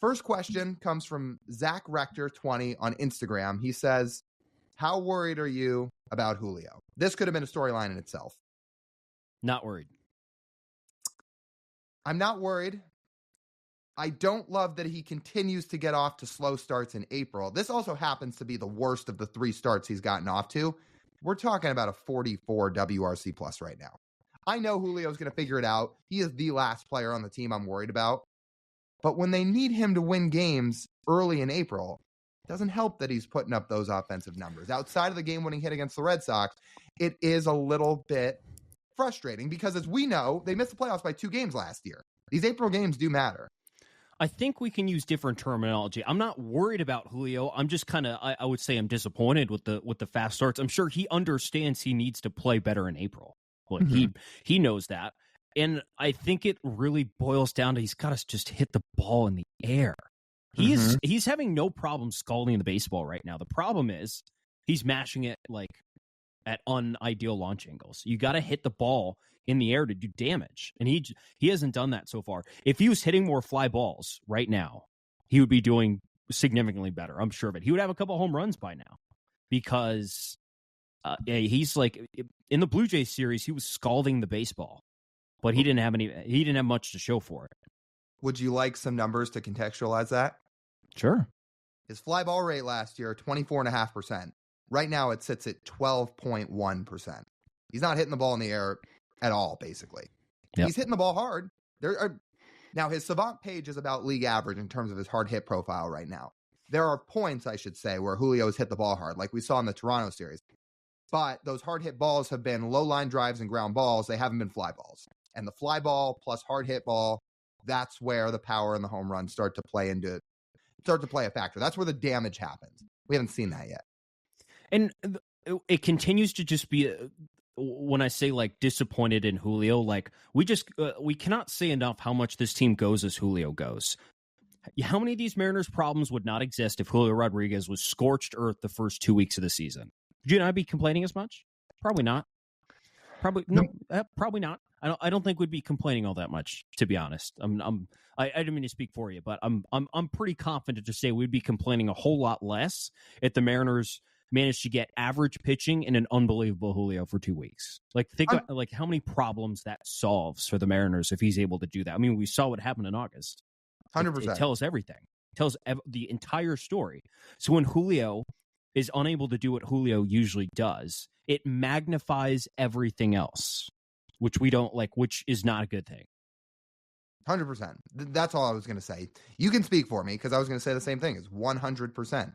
First question comes from Zach Rector 20 on Instagram. He says, how worried are you about Julio? This could have been a storyline in itself. Not worried. I'm not worried. I don't love that he continues to get off to slow starts in April. This also happens to be the worst of the 3 starts he's gotten off to. We're talking about a 44 WRC plus right now. I know Julio's going to figure it out. He is the last player on the team I'm worried about. But when they need him to win games early in April, it doesn't help that he's putting up those offensive numbers. Outside of the game-winning hit against the Red Sox, it is a little bit frustrating because, as we know, they missed the playoffs by 2 games last year. These April games do matter. I think we can use different terminology. I'm not worried about Julio. I'm just kind of, I would say I'm disappointed with the fast starts. I'm sure he understands he needs to play better in April. Like he knows that. And I think it really boils down to he's got to just hit the ball in the air. He's having no problem scalding the baseball right now. The problem is he's mashing it like at unideal launch angles. You got to hit the ball in the air to do damage. And he hasn't done that so far. If he was hitting more fly balls right now, he would be doing significantly better. I'm sure of it. He would have a couple home runs by now because he's like in the Blue Jays series, he was scalding the baseball, but he didn't have much to show for it. Would you like some numbers to contextualize that? Sure. His fly ball rate last year, 24.5%. Right now it sits at 12.1%. He's not hitting the ball in the air at all, basically. Yep. He's hitting the ball hard. Now, his Savant page is about league average in terms of his hard hit profile right now. There are points, I should say, where Julio's hit the ball hard, like we saw in the Toronto series. But those hard hit balls have been low line drives and ground balls. They haven't been fly balls. And the fly ball plus hard hit ball, that's where the power and the home runs start to play a factor. That's where the damage happens. We haven't seen that yet. And it continues to just be, when I say like disappointed in Julio, like we cannot say enough how much this team goes as Julio goes. How many of these Mariners problems would not exist if Julio Rodriguez was scorched earth the first 2 weeks of the season? Would you not be complaining as much? Probably not. Probably not. I don't think we'd be complaining all that much, to be honest. I didn't mean to speak for you, but I'm pretty confident to say we'd be complaining a whole lot less if the Mariners managed to get average pitching and an unbelievable Julio for 2 weeks. Like think about like how many problems that solves for the Mariners if he's able to do that. I mean, we saw what happened in August. 100%. It tells everything. It tells the entire story. So when Julio is unable to do what Julio usually does, it magnifies everything else, which we don't like, which is not a good thing. 100%. That's all I was going to say. You can speak for me because I was going to say the same thing. It's 100%.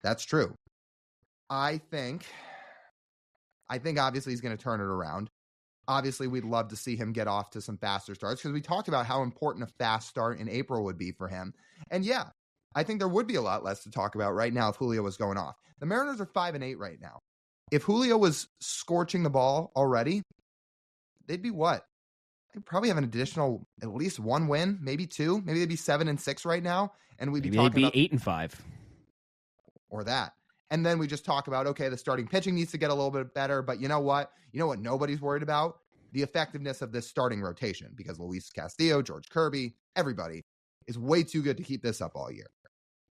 That's true. I think obviously he's going to turn it around. Obviously, we'd love to see him get off to some faster starts because we talked about how important a fast start in April would be for him. And yeah, I think there would be a lot less to talk about right now if Julio was going off. The Mariners are 5-8 right now. If Julio was scorching the ball already, they'd be what? They'd probably have an additional at least 1 win, maybe 2. Maybe they'd be 7-6 right now, and we'd be talking about 8-5 or that. And then we just talk about, okay, the starting pitching needs to get a little bit better, but you know what? You know what nobody's worried about? The effectiveness of this starting rotation, because Luis Castillo, George Kirby, everybody is way too good to keep this up all year.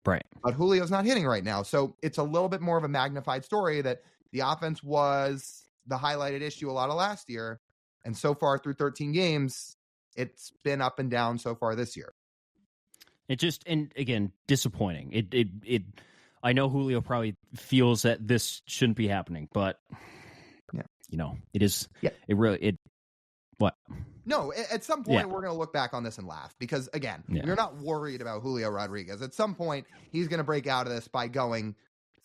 Right. But Julio's not hitting right now, so it's a little bit more of a magnified story that the offense was the highlighted issue a lot of last year, and so far through 13 games, it's been up and down so far this year. It just, and again, disappointing. It I know Julio probably feels that this shouldn't be happening, but yeah, you know, it is. Yeah. What? No, at some point we're going to look back on this and laugh because again, we're not worried about Julio Rodriguez. At some point, he's going to break out of this by going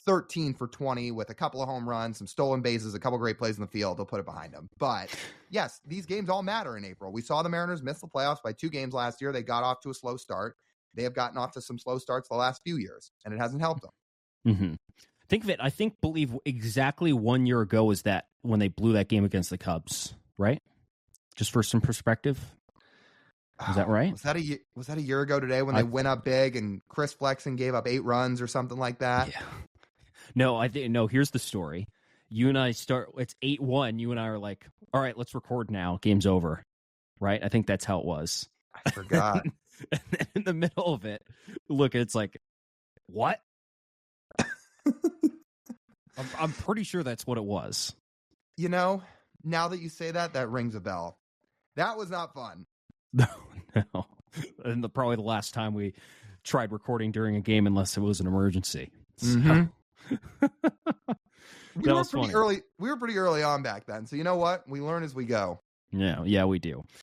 13 for 20 with a couple of home runs, some stolen bases, a couple great plays in the field. They'll put it behind him. But yes, these games all matter in April. We saw the Mariners miss the playoffs by 2 games last year. They got off to a slow start. They have gotten off to some slow starts the last few years, and it hasn't helped them. Mm-hmm. Think of it. Believe exactly 1 year ago was that when they blew that game against the Cubs, right? Just for some perspective. Is that right? Was that a year ago today when they went up big and Chris Flexen gave up 8 runs or something like that? Yeah. No, here's the story. You and I it's 8-1. You and I are like, all right, let's record now. Game's over. Right? I think that's how it was. I forgot. And then in the middle of it, look, it's like, what? I'm pretty sure that's what it was. You know, now that you say that, that rings a bell. That was not fun. No. And probably the last time we tried recording during a game, unless it was an emergency. So. We were pretty early on back then. So you know what? We learn as we go. Yeah, we do.